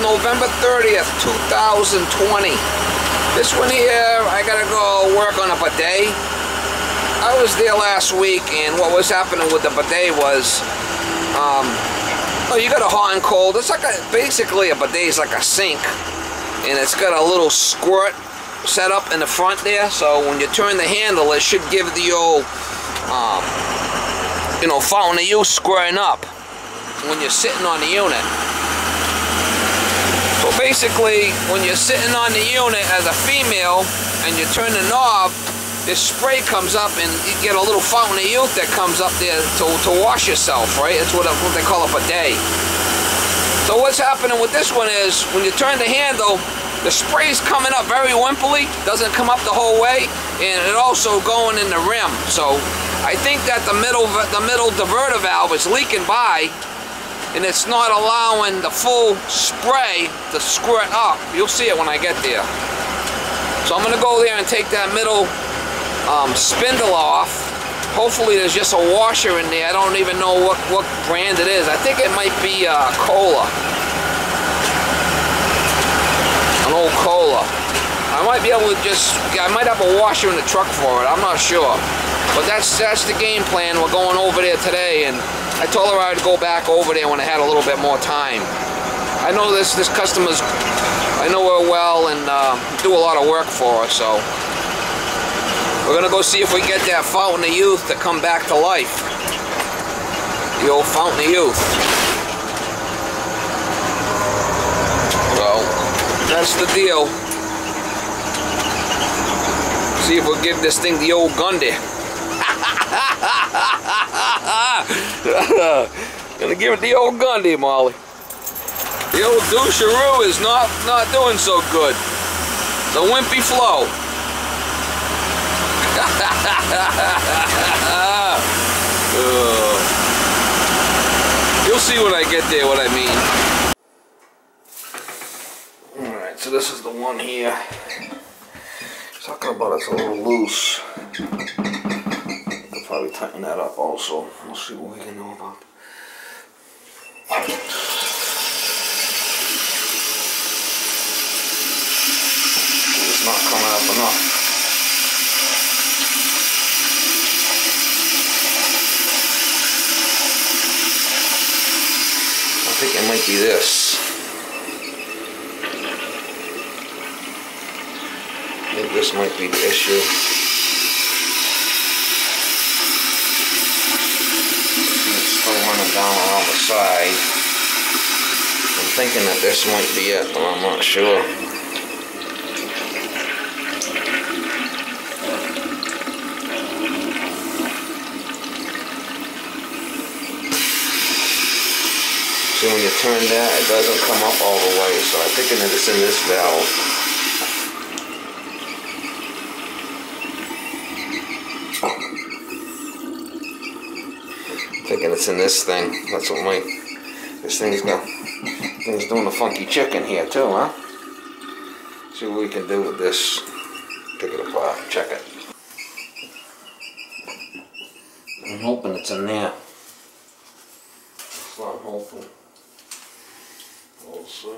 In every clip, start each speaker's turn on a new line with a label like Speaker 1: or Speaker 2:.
Speaker 1: November 30th, 2020. This one here, I gotta go work on a bidet. I was there last week, and what was happening with the bidet was, you got a hot and cold. It's like basically a bidet is like a sink, and it's got a little squirt set up in the front there. So when you turn the handle, it should give the old, fountain of youth squirting up when you're sitting on the unit. So basically, when you're sitting on the unit as a female and you turn the knob, this spray comes up and you get a little fountain of youth that comes up there to wash yourself, right? It's what they call a bidet. So what's happening with this one is, when you turn the handle, the spray's coming up very wimpily, doesn't come up the whole way, and it also going in the rim. So I think that the middle diverter valve is leaking by, and it's not allowing the full spray to squirt up. You'll see it when I get there. So I'm gonna go there and take that middle spindle off. Hopefully there's just a washer in there. I don't even know what brand it is. I think it might be Kohler. An old Kohler. I might be able to I might have a washer in the truck for it. I'm not sure. But that's the game plan. We're going over there today, and I told her I'd go back over there when I had a little bit more time. I know this customer's, I know her well, and do a lot of work for her, so we're gonna go see if we get that fountain of youth to come back to life. The old fountain of youth. So that's the deal. See if we'll give this thing the old Gundy. Gonna give it the old Gundy, Molly. The old doucheroo is not doing so good. The wimpy flow. You'll see when I get there what I mean. Alright, so this is the one here. Talking about it's a little loose. I'll probably tighten that up also. We'll see what we can know about. It's not coming up enough. I think it might be this. I think this might be the issue. It's still running down around the side. I'm thinking that this might be it, but I'm not sure. See, when you turn that, it doesn't come up all the way, so I'm thinking that it's in this valve. Thinking it's in this thing. That's what this thing's doing a funky chicken here too, huh? See what we can do with this. Take it apart, check it. I'm hoping it's in there. That's what I'm hoping. We'll see.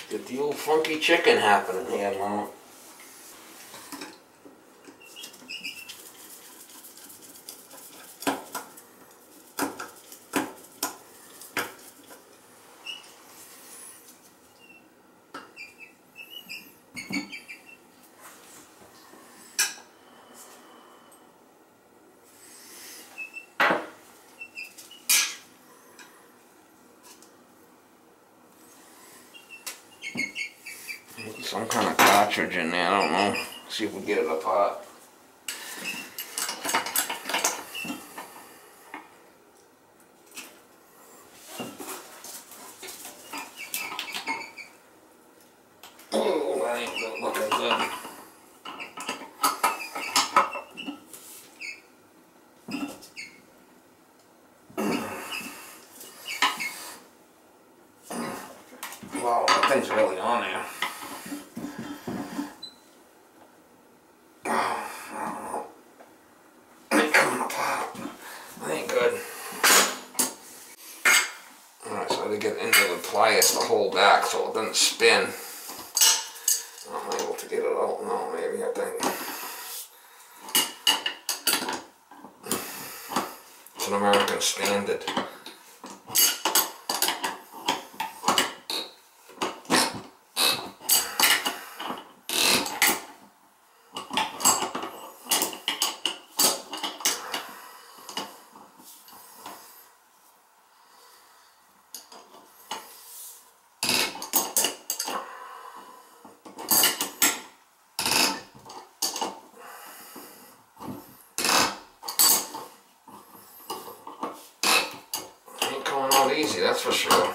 Speaker 1: Get the old funky chicken happening here now. Some kind of cartridge in there, I don't know. See if we get it apart. Oh, that ain't looking good. Wow, that thing's really on there. me get into the pliers to hold back so it doesn't spin. I'm able to get it out now, maybe, I think. It's an American Standard. Easy, that's for sure.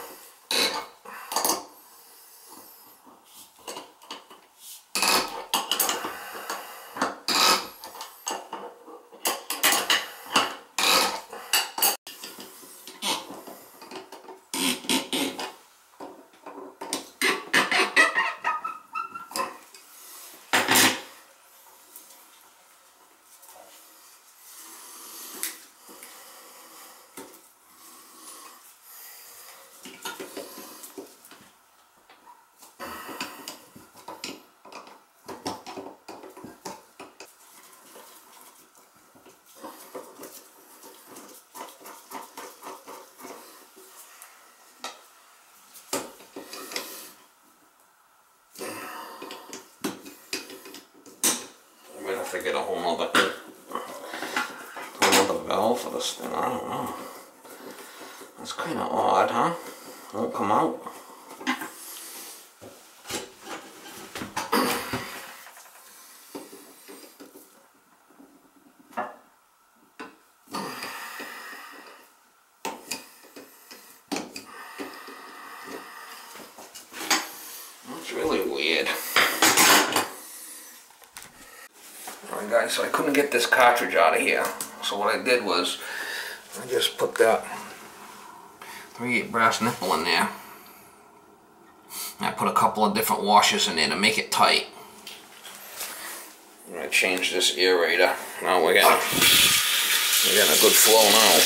Speaker 1: I'm gonna have to get a whole nother valve for this thing. I don't know. That's kind of odd, huh? Won't come out. That's really weird. Alright guys, so I couldn't get this cartridge out of here. So what I did was, I just put that 3/8 brass nipple in there. And I put a couple of different washers in there to make it tight. I'm going to change this aerator. Now we're getting a good flow now.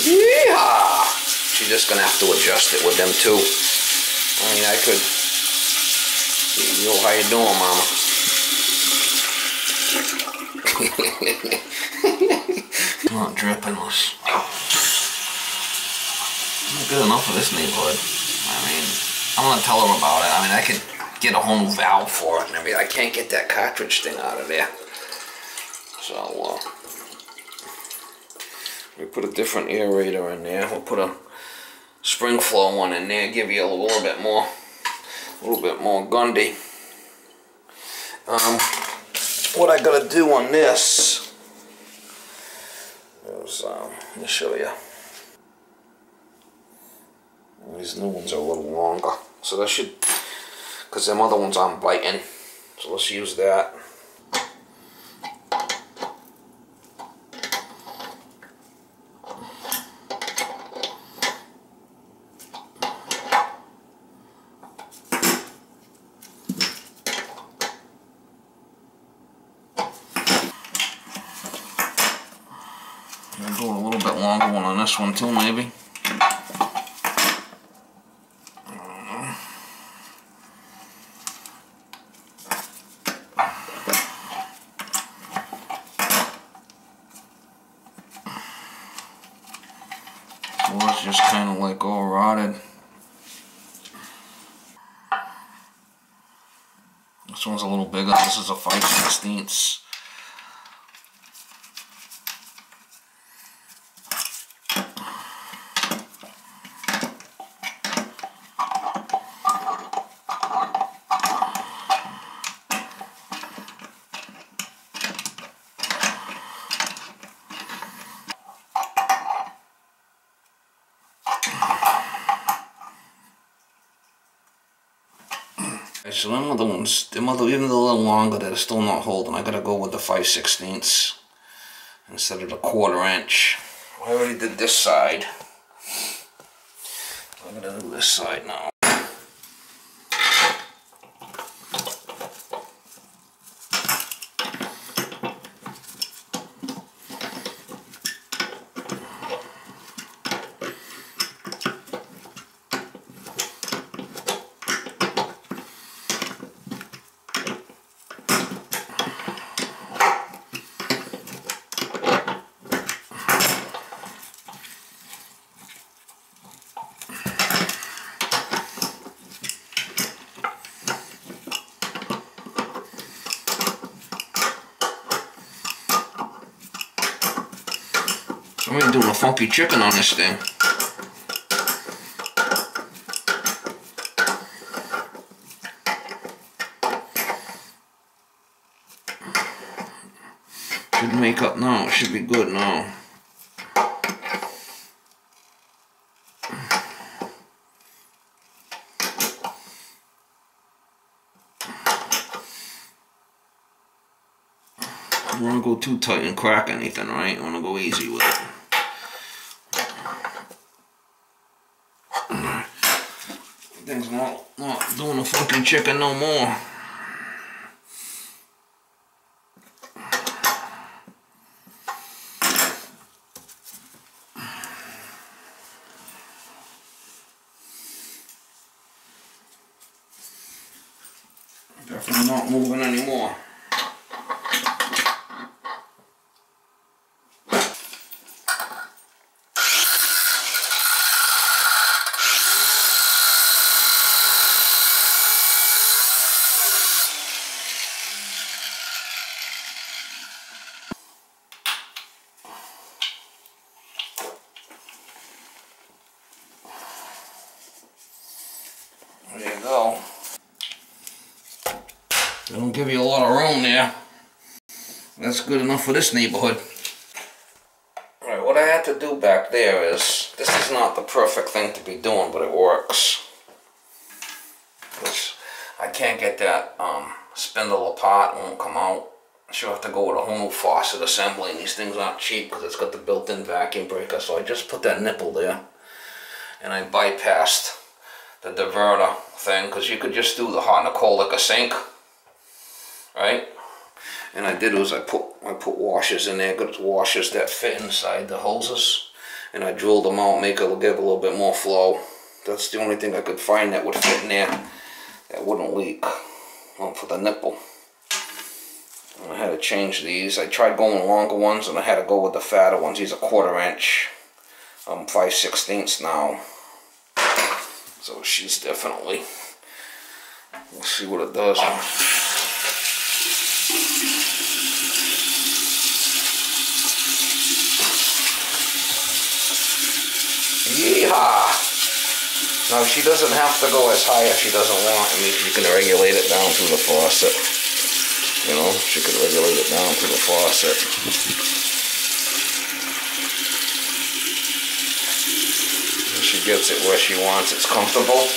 Speaker 1: Yeah! She's just going to have to adjust it with them too. I mean, I could... Yo, how you doing, mama? Not dripping. Not good enough for this neighborhood. I mean, I'm gonna tell her about it. I mean, I could get a whole new valve for it and everything. I can't get that cartridge thing out of there. So, we put a different aerator in there. We'll put a spring flow one in there, give you a little bit more Gundy. What I gotta do on this is, let me show you. These new ones are a little longer, so that should, because them other ones aren't biting. So let's use that. I'll do a little bit longer one on this one too, maybe. Well, it's just kind of like all rotted. This one's a little bigger. This is a 5/16. So them other ones, even though they're a little longer, they're still not holding. I gotta go with the 5/16 instead of the 1/4 inch. I already did this side. I'm gonna do this side now. I'm even doing a funky chicken on this thing. Should make up now. It should be good now. I don't want to go too tight and crack anything, right? I want to go easy with it. Thing's not doing a funky chicken no more. Definitely not moving anymore. There you go. They don't give you a lot of room there. That's good enough for this neighborhood. Alright, what I had to do back there is, this is not the perfect thing to be doing, but it works. I can't get that spindle apart, it won't come out. So I have to go with a whole new faucet assembly, and these things aren't cheap because it's got the built-in vacuum breaker. So I just put that nipple there, and I bypassed the diverter thing, because you could just do the hot and the cold like a sink, right? And I did was I put washers in there, good washers that fit inside the hoses, and I drilled them out, make it give a little bit more flow. That's the only thing I could find that would fit in there that wouldn't leak for the nipple. And I had to change these. I tried going longer ones, and I had to go with the fatter ones. These are 1/4 inch. I'm 5/16 now. So she's definitely, we'll see what it does. Yeehaw! Now she doesn't have to go as high if she doesn't want. I mean, you can regulate it down through the faucet. You know, she could regulate it down through the faucet. She gets it where she wants, it's comfortable.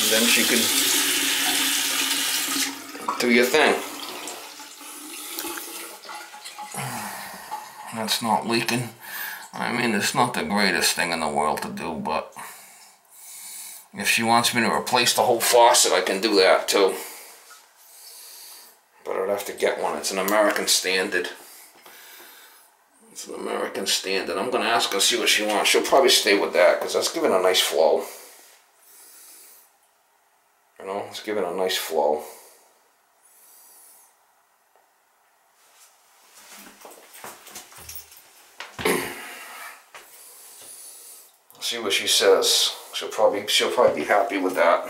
Speaker 1: And then she can do your thing. That's not leaking. I mean, it's not the greatest thing in the world to do, but if she wants me to replace the whole faucet, I can do that too. But I'd have to get one. It's an American Standard. It's an American Standard. I'm going to ask her, see what she wants. She'll probably stay with that, because that's giving a nice flow. You know, it's giving a nice flow. See what she says. She'll probably be happy with that.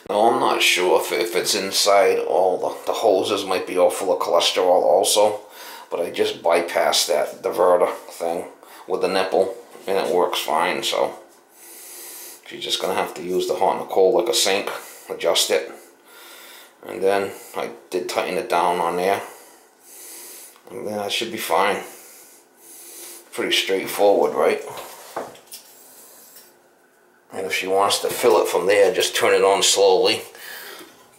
Speaker 1: No, I'm not sure if it's inside. All the hoses might be all full of cholesterol also, but I just bypassed that diverter thing with the nipple, and it works fine. So she's just gonna have to use the hot and the cold like a sink, adjust it, and then I did tighten it down on there, and then I should be fine. Pretty straightforward, right? And if she wants to fill it from there, just turn it on slowly.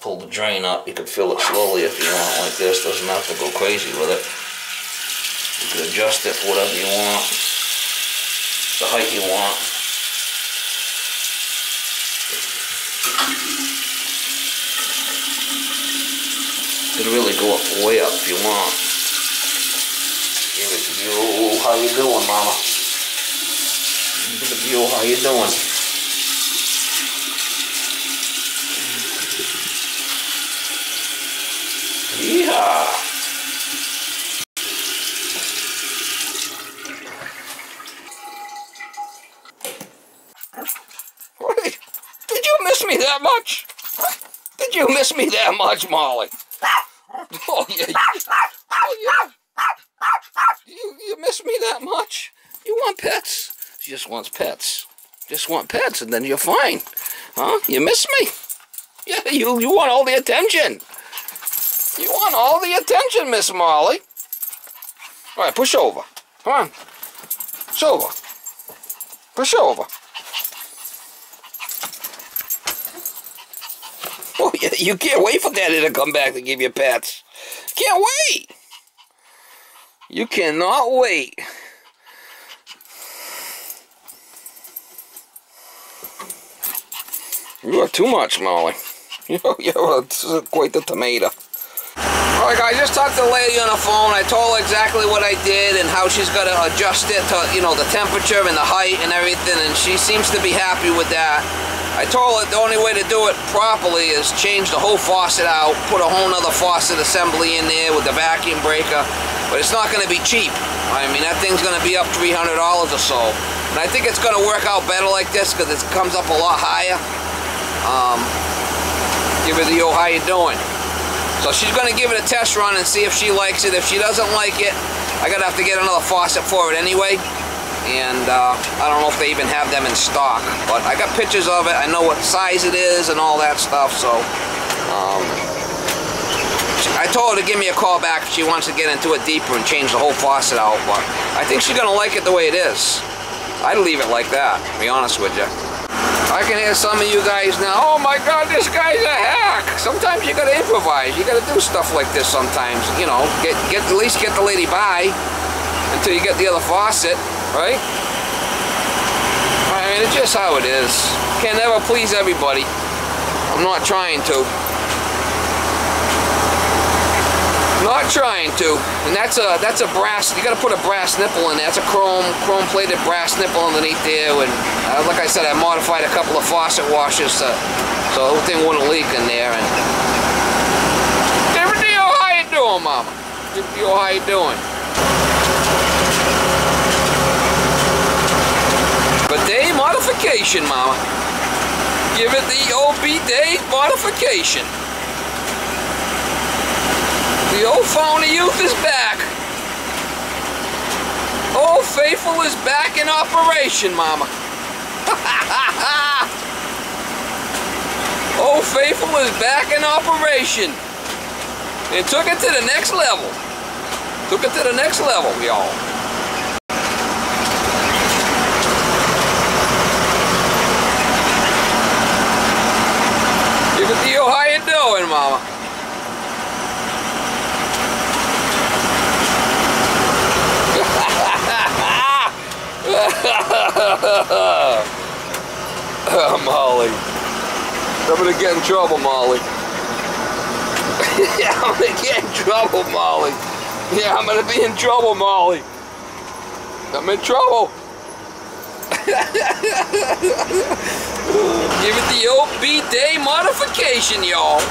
Speaker 1: Pull the drain up. You could fill it slowly if you want, like this. Doesn't have to go crazy with it. You could adjust it for whatever you want, the height you want. You could really go up, way up if you want. Give it to you. How you doing, mama? Give it to you. How you doing? Yeehaw! miss me that much? Did you miss me that much, Molly? Oh, yeah. Oh, yeah. You miss me that much? You want pets? She just wants pets. Just want pets, and then you're fine. Huh? You miss me? Yeah, you want all the attention. You want all the attention, Miss Molly. All right, push over. Come on. Push over. Push over. Oh, yeah, you can't wait for Daddy to come back to give you pets. Can't wait. You cannot wait. You are too much, Molly. You're quite the tomato. Alright guys, just talked to the lady on the phone. I told her exactly what I did and how she's got to adjust it to, you know, the temperature and the height and everything, and she seems to be happy with that. I told her the only way to do it properly is change the whole faucet out, put a whole nother faucet assembly in there with the vacuum breaker, but it's not going to be cheap. I mean, that thing's going to be up $300 or so. And I think it's going to work out better like this because it comes up a lot higher. Give her the old how you doing. So she's going to give it a test run and see if she likes it. If she doesn't like it, I'm going to have to get another faucet for it anyway. And I don't know if they even have them in stock. But I got pictures of it. I know what size it is and all that stuff. So I told her to give me a call back if she wants to get into it deeper and change the whole faucet out. But I think she's going to like it the way it is. I'd leave it like that, to be honest with you. I can hear some of you guys now, oh my God, this guy's a hack. Sometimes you gotta improvise. You gotta do stuff like this sometimes. You know, at least get the lady by until you get the other faucet, right? I mean, it's just how it is. Can't never please everybody. I'm not trying to. Not trying to. And that's a brass, you gotta put a brass nipple in there. That's a chrome plated brass nipple underneath there. And like I said, I modified a couple of faucet washers so the whole thing wouldn't leak in there. And different deal, how you doing, Mama? Different deal, how you doing? Bidet modification, Mama. Give it the old bidet modification. The old phony youth is back. Old Faithful is back in operation, Mama. Old Faithful is back in operation. And took it to the next level. Took it to the next level, y'all. Give it to you, how you doing, Mama? Molly. I'm gonna get in trouble, Molly. Yeah, I'm gonna get in trouble, Molly. Yeah, I'm gonna be in trouble, Molly. I'm in trouble. Give it the old bidet modification, y'all.